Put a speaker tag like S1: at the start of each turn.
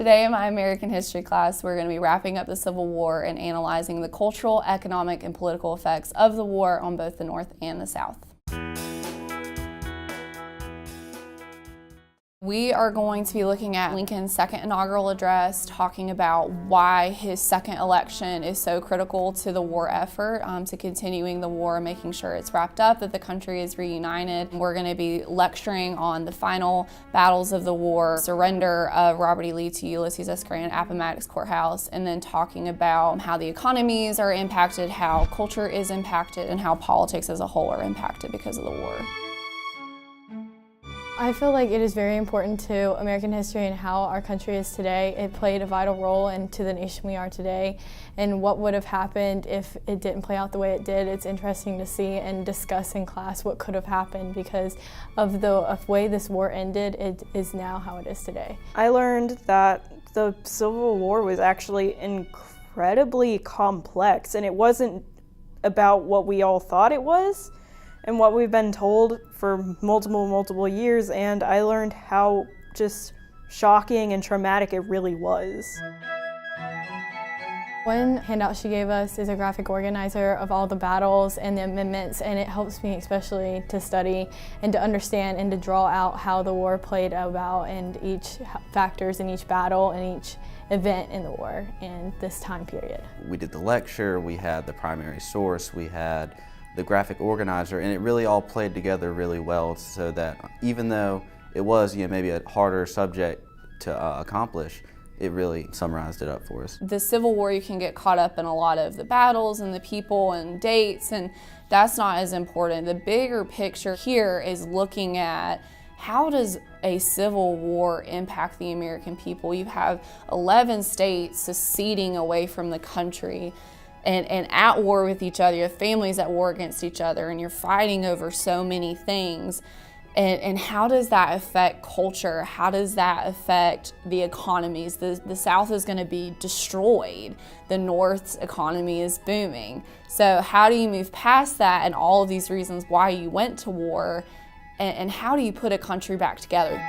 S1: Today in my American history class, we're going to be wrapping up the Civil War and analyzing the cultural, economic, and political effects of the war on both the North and the South. We are going to be looking at Lincoln's second inaugural address, talking about why his second election is so critical to the war effort, to continuing the war, making sure it's wrapped up, that the country is reunited. We're going to be lecturing on the final battles of the war, surrender of Robert E. Lee to Ulysses S. Grant at Appomattox Courthouse, and then talking about how the economies are impacted, how culture is impacted, and how politics as a whole are impacted because of the war.
S2: I feel like it is very important to American history and how our country is today. It played a vital role into the nation we are today, and what would have happened if it didn't play out the way it did. It's interesting to see and discuss in class what could have happened because of the way this war ended. It is now how it is today.
S3: I learned that the Civil War was actually incredibly complex, and it wasn't about what we all thought it was and what we've been told for multiple years, and I learned how just shocking and traumatic it really was.
S2: One handout she gave us is a graphic organizer of all the battles and the amendments, and it helps me especially to study and to understand and to draw out how the war played about and each factors in each battle and each event in the war in this time period.
S4: We did the lecture, we had the primary source, we had the graphic organizer, and it really all played together really well, so that even though it was maybe a harder subject to accomplish, it really summarized it up for us.
S1: The Civil War, you can get caught up in a lot of the battles and the people and dates, and that's not as important. The bigger picture here is looking at how does a civil war impact the American people? You have 11 states seceding away from the country and at war with each other. You have families at war against each other, and you're fighting over so many things. And how does that affect culture? How does that affect the economies? The South is going to be destroyed. The North's economy is booming. So how do you move past that and all of these reasons why you went to war? And how do you put a country back together?